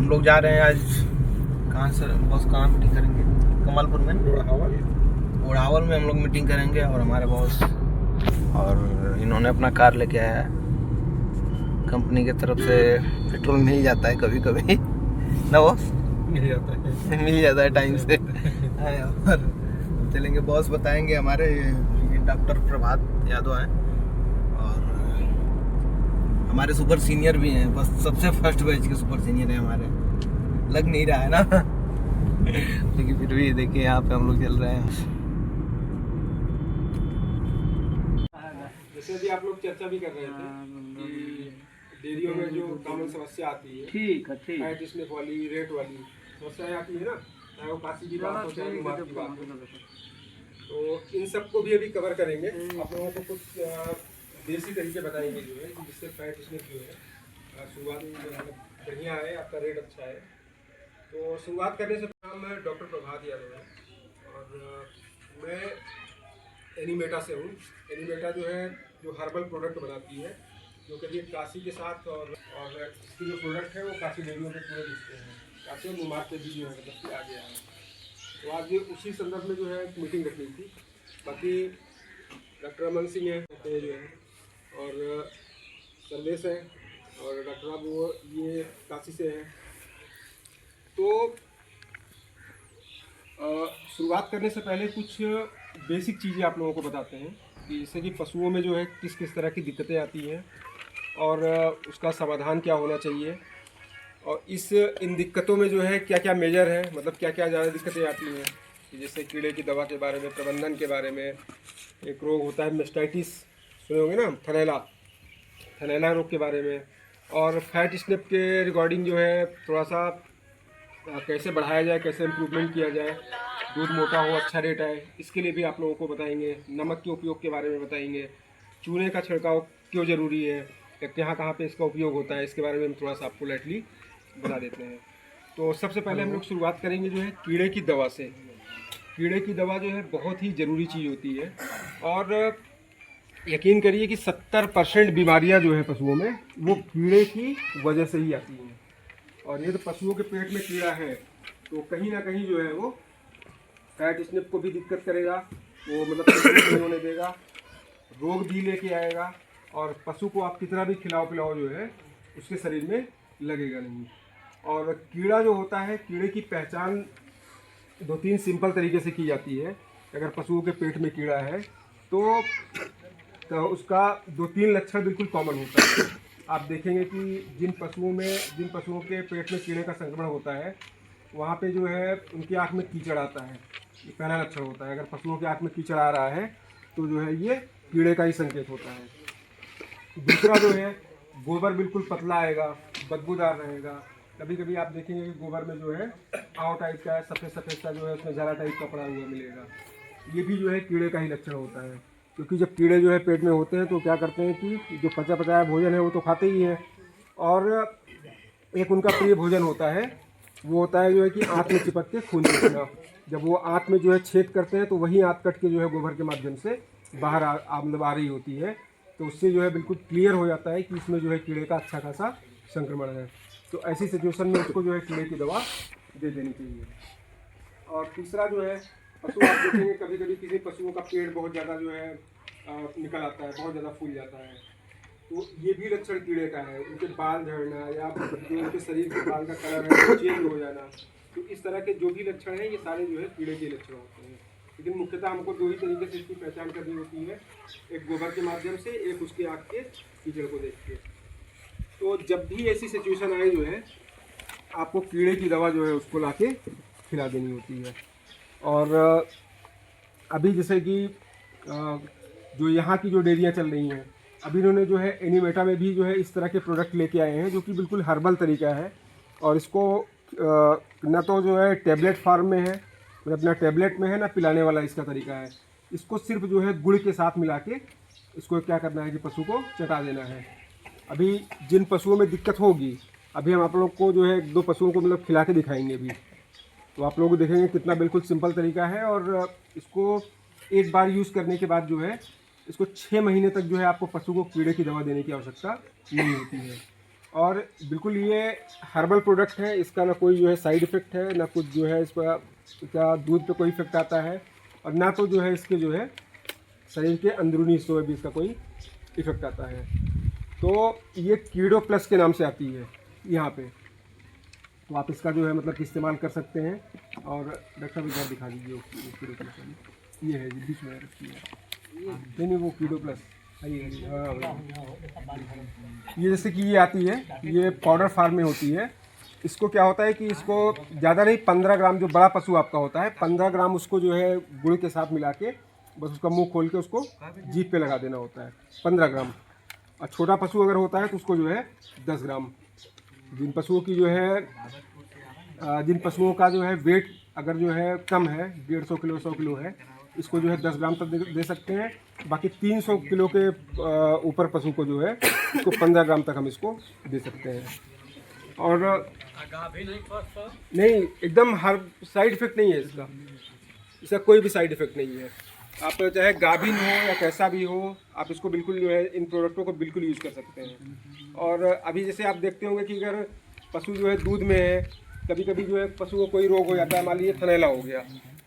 हम लोग जा रहे हैं आज, कहाँ से बॉस, कहाँ मीटिंग करेंगे? कमालपुर में, ओढ़ावल में हम लोग मीटिंग करेंगे। और हमारे बॉस और इन्होंने अपना कार लेके आया है। कंपनी की तरफ से पेट्रोल मिल जाता है कभी कभी ना बॉस, मिल जाता है टाइम से। और चलेंगे, बॉस बताएंगे। हमारे ये डॉक्टर प्रभात यादव हैं और हमारे सुपर सीनियर भी हैं, बस सबसे फर्स्ट बैच के सुपर सीनियर हैं हमारे। लग नहीं रहा है ना लेकिन फिर भी देखिए यहाँ पे हम लोग चल रहे हैं। जैसे अभी आप लोग चर्चा भी कर रहे थे कि डेयरियों में जो कॉमन समस्या आती है, ठीक है, ठीक फैट स्निफ वाली, रेट वाली समस्याएं आती है ना, चाहे वो काशी की बात हो चाहे बीमार की बात हो, तो इन सबको भी अभी कवर करेंगे। आप लोगों को कुछ देसी तरीके बताएंगे जो है जिससे फैट स्निफ जो है शुरुआत में बढ़िया है, आपका रेट अच्छा है। तो शुरुआत करने से नाम मैं डॉक्टर प्रभात यादव है और मैं एनिमेटा से हूँ। एनिमेटा जो है जो हर्बल प्रोडक्ट बनाती है, जो कभी काशी के साथ और इसकी जो प्रोडक्ट है वो काशी डेयरियों पे पूरे दिखते हैं, काशी और नुमार पे भी जो है मतलब आ गया है। तो आज ये उसी संदर्भ में जो है एक मीटिंग रखनी थी। बाकी डॉक्टर अमन सिंह है जो है और संदेश है और डॉक्टर अब वो ये काशी से है। तो शुरुआत करने से पहले कुछ बेसिक चीज़ें आप लोगों को बताते हैं कि जैसे कि पशुओं में जो है किस किस तरह की दिक्कतें आती हैं और उसका समाधान क्या होना चाहिए, और इन दिक्कतों में जो है क्या क्या मेजर है, मतलब क्या क्या ज़्यादा दिक्कतें आती हैं। कि जैसे कीड़े की दवा के बारे में, प्रबंधन के बारे में, एक रोग होता है मेस्टाइटिस, सुने होंगे ना, थनैला रोग के बारे में, और फैट स्निप के रिगार्डिंग जो है थोड़ा सा कैसे बढ़ाया जाए, कैसे इम्प्रूवमेंट किया जाए, दूध मोटा हो, अच्छा रेट आए, इसके लिए भी आप लोगों को बताएंगे। नमक के उपयोग के बारे में बताएंगे, चूने का छिड़काव क्यों ज़रूरी है, कहाँ कहाँ पे इसका उपयोग होता है, इसके बारे में हम थोड़ा सा आपको लाइटली बता देते हैं। तो सबसे पहले हम लोग शुरुआत करेंगे जो है कीड़े की दवा से। कीड़े की दवा जो है बहुत ही ज़रूरी चीज़ होती है और यकीन करिए कि 70% बीमारियां जो है पशुओं में वो कीड़े की वजह से ही आती हैं। और ये तो पशुओं के पेट में कीड़ा है तो कहीं ना कहीं जो है वो फैट स्निप को भी दिक्कत करेगा, वो मतलब नहीं होने देगा, रोग भी लेके आएगा, और पशु को आप कितना भी खिलाओ पिलाओ जो है उसके शरीर में लगेगा नहीं। और कीड़ा जो होता है, कीड़े की पहचान 2-3 सिंपल तरीके से की जाती है। अगर पशुओं के पेट में कीड़ा है तो उसका 2-3 लक्षण बिल्कुल कॉमन होता है। आप देखेंगे कि जिन पशुओं के पेट में कीड़े का संक्रमण होता है वहाँ पे जो है उनकी आँख में कीचड़ आता है, ये पहला लक्षण होता है। अगर पशुओं की आँख में कीचड़ आ रहा है तो जो है ये कीड़े का ही संकेत होता है। दूसरा जो है गोबर बिल्कुल पतला आएगा, बदबूदार रहेगा। कभी कभी आप देखेंगे कि गोबर में जो है आव टाइप का सफ़ेद सफ़ेद सा जो है उसमें झाला टाइप का पड़ा हुआ मिलेगा, ये भी जो है कीड़े का ही लक्षण होता है। क्योंकि जब कीड़े जो है पेट में होते हैं तो क्या करते हैं कि जो पचा पचाया भोजन है वो तो खाते ही हैं, और एक उनका प्रिय भोजन होता है, वो होता है जो है कि आँत में चिपक के खून निकलना। जब वो आँत में जो है छेद करते हैं तो वही आँत कट के जो है गोबर के माध्यम से बाहर आ रही होती है। तो उससे जो है बिल्कुल क्लियर हो जाता है कि इसमें जो है कीड़े का अच्छा खासा संक्रमण है। तो ऐसी सिचुएशन में उसको जो है कीड़े की दवा दे देनी चाहिए। और तीसरा जो है, पशु आप देखेंगे कभी कभी किसी पशुओं का पेट बहुत ज़्यादा जो है निकल आता है, बहुत ज़्यादा फूल जाता है, तो ये भी लक्षण कीड़े का है। उनके बाल झड़ना या जो उनके शरीर के बाल का कलर है वो चेंज हो जाना, तो इस तरह के जो भी लक्षण हैं ये सारे जो है कीड़े के लक्षण होते हैं। लेकिन मुख्यतः हमको 2 ही तरीके से इसकी पहचान करनी होती है, एक गोबर के माध्यम से, एक उसके आँख के कीचड़ को देख के। तो जब भी ऐसी सिचुएशन आए जो है आपको कीड़े की दवा जो है उसको लाके खिला देनी होती है। और अभी जैसे कि जो यहाँ की जो डेयरियाँ चल रही हैं, अभी इन्होंने जो है एनिमेटा में भी जो है इस तरह के प्रोडक्ट लेके आए हैं जो कि बिल्कुल हर्बल तरीका है। और इसको न तो जो है टैबलेट फार्म में है, मतलब ना टैबलेट में है, ना पिलाने वाला इसका तरीका है। इसको सिर्फ जो है गुड़ के साथ मिला के इसको क्या करना है कि पशु को चटा देना है। अभी जिन पशुओं में दिक्कत होगी, अभी हम आप लोग को जो है 1-2 पशुओं को मतलब खिला के दिखाएंगे अभी, तो आप लोग देखेंगे कितना बिल्कुल सिंपल तरीका है। और इसको एक बार यूज़ करने के बाद जो है इसको 6 महीने तक जो है आपको पशु को कीड़े की दवा देने की आवश्यकता नहीं होती है। और बिल्कुल ये हर्बल प्रोडक्ट है, इसका ना कोई जो है साइड इफ़ेक्ट है, ना कुछ जो है इसका दूध पे कोई इफेक्ट आता है, और ना तो जो है इसके जो है शरीर के अंदरूनी हिस्सों में भी इसका कोई इफेक्ट आता है। तो ये कीड़ो प्लस के नाम से आती है यहाँ पे, तो आप इसका जो है मतलब कि इस्तेमाल कर सकते हैं। और डॉक्टर साहब इधर दिखा दीजिए वो कीड़ो प्लस वाली, ये है जी बीच में रखी है, नहीं वो कीड़ो प्लस आइए। ये जैसे कि ये आती है, ये पाउडर फार्म में होती है। इसको क्या होता है कि इसको ज़्यादा नहीं 15 ग्राम, जो बड़ा पशु आपका होता है 15 ग्राम उसको जो है गुड़ के साथ मिला के बस उसका मुंह खोल के उसको जीभ पे लगा देना होता है 15 ग्राम। और छोटा पशु अगर होता है तो उसको जो है 10 ग्राम। जिन पशुओं की जो है जिन पशुओं का जो है वेट अगर जो है कम है, 150 किलो 100 किलो है, इसको जो है 10 ग्राम तक दे सकते हैं। बाकी 300 किलो के ऊपर पशु को जो है इसको 15 ग्राम तक हम इसको दे सकते हैं। और नहीं, एकदम हर साइड इफेक्ट नहीं है इसका कोई भी साइड इफेक्ट नहीं है। आप चाहे गाभिन हो या कैसा भी हो, आप इसको बिल्कुल जो है इन प्रोडक्टों को बिल्कुल यूज़ कर सकते हैं। और अभी जैसे आप देखते होंगे कि अगर पशु जो है दूध में है, कभी कभी जो है पशु को कोई रोग हो जाता है, मान लीजिए थनैला हो गया,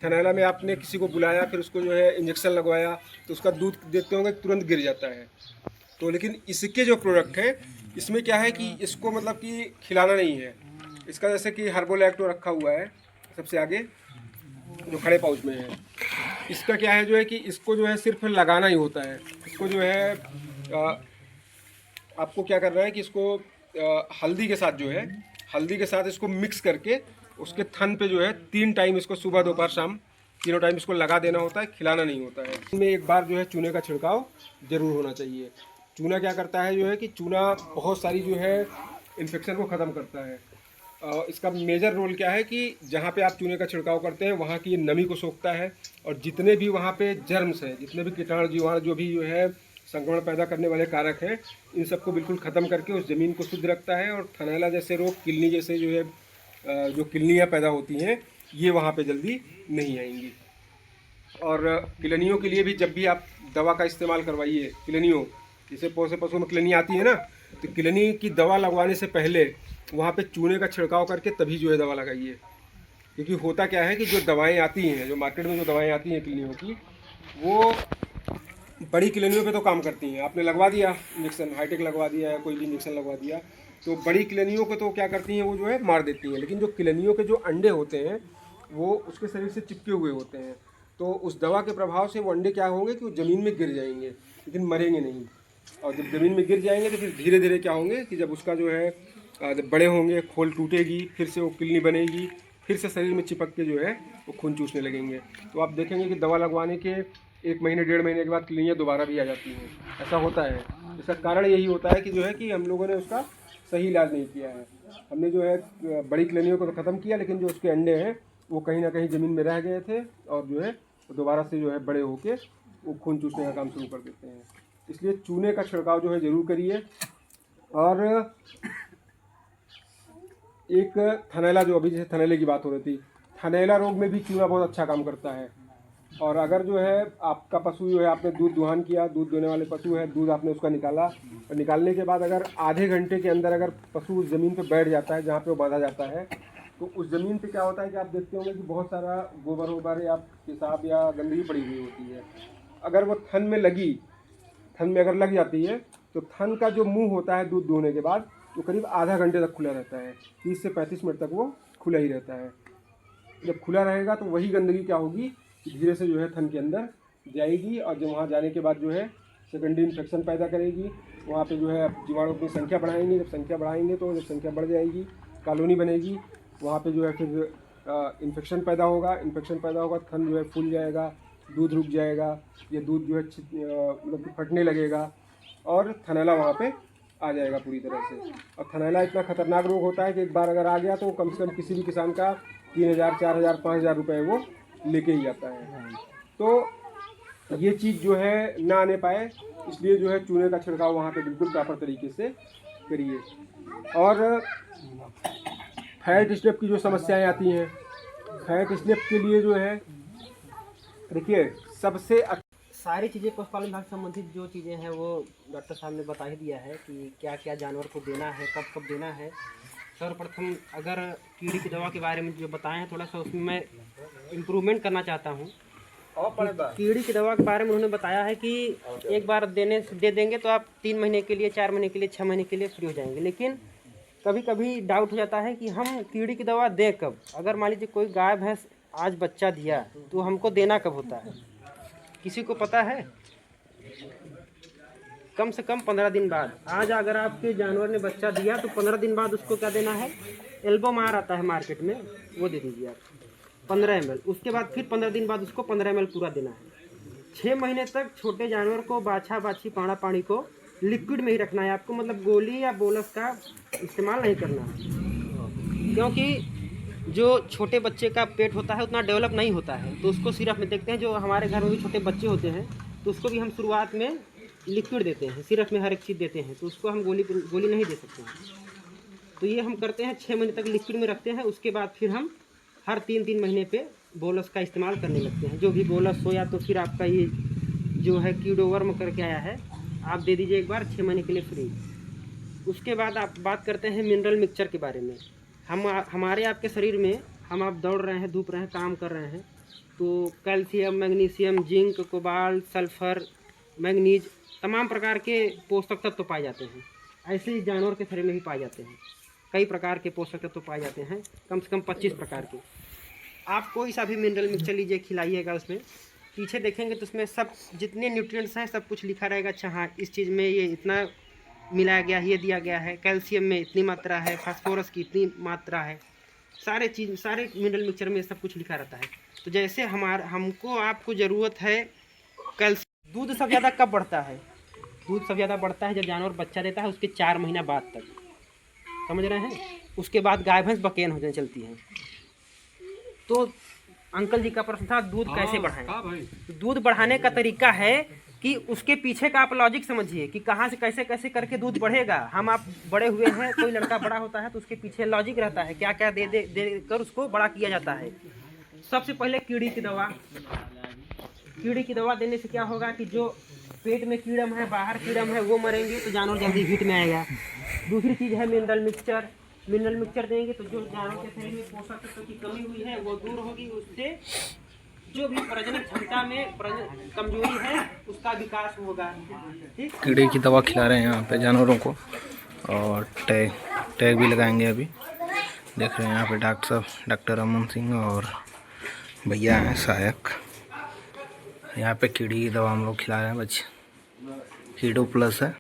थनैला में आपने किसी को बुलाया, फिर उसको जो है इंजेक्शन लगवाया, तो उसका दूध देखते होंगे तुरंत गिर जाता है। तो लेकिन इसके जो प्रोडक्ट है इसमें क्या है कि इसको मतलब कि खिलाना नहीं है। इसका जैसे कि हर्बोलैक्टो रखा हुआ है सबसे आगे जो खड़े पाउच में है, इसका क्या है जो है कि इसको जो है सिर्फ लगाना ही होता है। इसको जो है आपको क्या करना है कि इसको हल्दी के साथ जो है, हल्दी के साथ इसको मिक्स करके उसके थन पे जो है 3 टाइम इसको सुबह दोपहर शाम तीनों टाइम इसको लगा देना होता है, खिलाना नहीं होता है। इसमें एक बार जो है चूने का छिड़काव जरूर होना चाहिए। चूना क्या करता है जो है कि चूना बहुत सारी जो है इन्फेक्शन को ख़त्म करता है। इसका मेजर रोल क्या है कि जहाँ पे आप चूने का छिड़काव करते हैं वहाँ की नमी को सोखता है, और जितने भी वहाँ पे जर्म्स हैं, जितने भी कीटाणु जीवाणु जो भी जो है संक्रमण पैदा करने वाले कारक हैं, इन सबको बिल्कुल ख़त्म करके उस ज़मीन को शुद्ध रखता है। और थनैला जैसे रोग, किलनी जैसे जो है जो किलनियाँ पैदा होती हैं, ये वहाँ पे जल्दी नहीं आएंगी। और किलनियों के लिए भी जब भी आप दवा का इस्तेमाल करवाइए, किलनियों जैसे पशु में किलनी आती है ना, तो किलनी की दवा लगवाने से पहले वहाँ पे चूने का छिड़काव करके तभी जो है दवा लगाइए। क्योंकि होता क्या है कि जो दवाएं आती हैं, जो मार्केट में जो दवाएं आती हैं किलनियों की, वो बड़ी किलनियों पे तो काम करती हैं। आपने लगवा दिया इंजेक्शन, हाईटेक लगवा दिया या कोई भी इंजेक्शन लगवा दिया, तो बड़ी किलनियों को तो क्या करती हैं वो जो है मार देती हैं। लेकिन जो किलनियों के जो अंडे होते हैं वो उसके शरीर से चिपके हुए होते हैं, तो उस दवा के प्रभाव से वो अंडे क्या होंगे कि वो ज़मीन में गिर जाएंगे, लेकिन मरेंगे नहीं। और जब ज़मीन में गिर जाएंगे तो फिर धीरे धीरे क्या होंगे कि जब उसका जो है जब बड़े होंगे, खोल टूटेगी, फिर से वो किलनी बनेगी, फिर से शरीर में चिपक के जो है वो खून चूसने लगेंगे। तो आप देखेंगे कि दवा लगवाने के 1 महीने 1.5 महीने के बाद किलनियाँ दोबारा भी आ जाती हैं। ऐसा होता है। इसका कारण यही होता है कि जो है कि हम लोगों ने उसका सही इलाज नहीं किया है। हमने जो है बड़ी किलनियों को तो ख़त्म किया, लेकिन जो उसके अंडे हैं वो कहीं ना कहीं ज़मीन में रह गए थे, और जो है दोबारा से जो है बड़े होके वो खून चूसने का काम शुरू कर देते हैं। इसलिए चूने का छिड़काव जो है ज़रूर करिए। और एक थनैला, जो अभी जैसे थनैले की बात हो रही थी, थनैला रोग में भी चूना बहुत अच्छा काम करता है। और अगर जो है आपका पशु जो है, आपने दूध दुहान किया, दूध देने वाले पशु है, दूध आपने उसका निकाला, और निकालने के बाद अगर आधे घंटे के अंदर अगर पशु उस ज़मीन पे बैठ जाता है जहाँ पे वो बांधा जाता है, तो उस ज़मीन पे क्या होता है कि आप देखते होंगे कि बहुत सारा गोबर वोबर या पेशाब या गंदगी पड़ी हुई होती है। अगर वो थन में लगी, थन में अगर लग जाती है, तो थन का जो मुंह होता है दूध दुहने के बाद, वो करीब आधा घंटे तक खुला रहता है। 30 से 35 मिनट तक वो खुला ही रहता है। जब खुला रहेगा तो वही गंदगी क्या होगी, धीरे से जो है थन के अंदर जाएगी, और जब वहाँ जाने के बाद जो है सेकेंडरी इन्फेक्शन पैदा करेगी। वहाँ पे जो है जीवाणु अपनी संख्या बढ़ाएंगे, जब संख्या बढ़ाएंगे तो जब संख्या बढ़ जाएगी, कॉलोनी बनेगी, वहाँ पे जो है फिर इन्फेक्शन पैदा होगा। इन्फेक्शन पैदा होगा, थन जो है फूल जाएगा, दूध रुक जाएगा, ये दूध जो है मतलब फटने लगेगा, और थनैला वहाँ पे आ जाएगा पूरी तरह से। और थनैला इतना खतरनाक रोग होता है कि एक बार अगर आ गया तो कम से कम किसी भी किसान का 3000, 4000, 5000 रुपये वो लेके ही जाता है। तो ये चीज़ जो है ना आने पाए, इसलिए जो है चूने का छिड़काव वहाँ पे बिल्कुल प्रॉपर तरीके से करिए। और फैट स्टेप की जो समस्याएं आती हैं, फैट स्टेप के लिए जो है देखिए सारी चीज़ें पशुपालन विभाग से संबंधित जो चीज़ें हैं वो डॉक्टर साहब ने बता ही दिया है कि क्या क्या जानवर को देना है, कब कब देना है। सर्वप्रथम अगर कीड़ी की दवा के बारे में जो बताए हैं, थोड़ा सा उसमें मैं इम्प्रूवमेंट करना चाहता हूँ। कीड़ी की दवा के बारे में उन्होंने बताया है कि एक बार दे देंगे तो आप 3 महीने के लिए, 4 महीने के लिए, 6 महीने के लिए फ्री हो जाएंगे। लेकिन कभी कभी डाउट हो जाता है कि हम कीड़ी की दवा दें कब। अगर मान लीजिए कोई गाय भैंस आज बच्चा दिया तो हमको देना कब होता है, किसी को पता है? कम से कम 15 दिन बाद। आज अगर आपके जानवर ने बच्चा दिया तो 15 दिन बाद उसको क्या देना है? एल्बोमार आता है मार्केट में, वो दे दीजिए आप 15 ml। उसके बाद फिर 15 दिन बाद उसको 15 ml पूरा देना है। 6 महीने तक छोटे जानवर को बाछा बाछी पाड़ा पानी को लिक्विड में ही रखना है आपको, मतलब गोली या बोलस का इस्तेमाल नहीं करना है। क्योंकि जो छोटे बच्चे का पेट होता है उतना डेवलप नहीं होता है, तो उसको सिरप में देखते हैं। जो हमारे घर में भी छोटे बच्चे होते हैं तो उसको भी हम शुरुआत में लिक्विड देते हैं, सिरप में हर एक चीज़ देते हैं, तो उसको हम गोली नहीं दे सकते हैं। तो ये हम करते हैं, 6 महीने तक लिक्विड में रखते हैं। उसके बाद फिर हम हर 3-3 महीने पे बोलस का इस्तेमाल करने लगते हैं। जो भी बोलस हो या तो फिर आपका ये जो है कीडोवर्म करके आया है, आप दे दीजिए एक बार 6 महीने के लिए फ्री। उसके बाद आप बात करते हैं मिनरल मिक्सचर के बारे में। हमारे आपके शरीर में आप दौड़ रहे हैं, धूप रहे हैं, काम कर रहे हैं, तो calcium, magnesium, zinc, cobalt, sulphur, manganese, तमाम प्रकार के पोषक तत्व पाए जाते हैं। ऐसे ही जानवर के शरीर में भी पाए जाते हैं। कई प्रकार के पोषक तत्व पाए जाते हैं, कम से कम 25 प्रकार के। आप कोई सा भी मिनरल मिक्सचर लीजिए, खिलाइएगा, उसमें पीछे देखेंगे तो उसमें सब जितने न्यूट्रिएंट्स हैं सब कुछ लिखा रहेगा। अच्छा हाँ, इस चीज़ में ये इतना मिलाया गया, ये दिया गया है, कैल्शियम में इतनी मात्रा है, फास्फोरस की इतनी मात्रा है, सारे मिनरल मिक्सचर में सब कुछ लिखा रहता है। तो जैसे हमको आपको ज़रूरत है कैल्शियम। दूध सबसे ज़्यादा कब बढ़ता है? दूध सबसे ज़्यादा बढ़ता है जब जानवर बच्चा देता है, उसके 4 महीना बाद तक, समझ रहे हैं? उसके बाद गाय भैंस बकेन होने चलती हैं। तो अंकल जी का प्रश्न था दूध कैसे बढ़ाएं? तो दूध बढ़ाने का तरीका है कि उसके पीछे का आप लॉजिक समझिए कि कहाँ से कैसे कैसे करके दूध बढ़ेगा। आप बड़े हुए हैं, कोई लड़का बड़ा होता है तो उसके पीछे लॉजिक रहता है, क्या क्या दे कर उसको बड़ा किया जाता है। सबसे पहले कीड़ी की दवा। कीड़ी की दवा देने से क्या होगा कि जो पेट में कीड़म है, बाहर कीड़म है, वो मरेंगे तो जानवर जल्दी हीट में आएगा। दूसरी चीज़ है मिनरल मिक्सचर। मिनरल मिक्सचर देंगे तो जो जानवर के शरीर में पोषक तत्व की कमी हुई है वो दूर होगी। उससे जो भी प्रजनन क्षमता में कमजोरी है उसका विकास होगा। ठीक, कीड़े की दवा खिला रहे हैं यहाँ पे जानवरों को, और टैग भी लगाएंगे। अभी देख रहे हैं यहाँ पे डॉक्टर साहब, डॉक्टर अमन सिंह और भैया हैं सहायक। यहाँ पे कीड़ी की दवा हम लोग खिला रहे हैं बच्चे, कीडो प्लस है।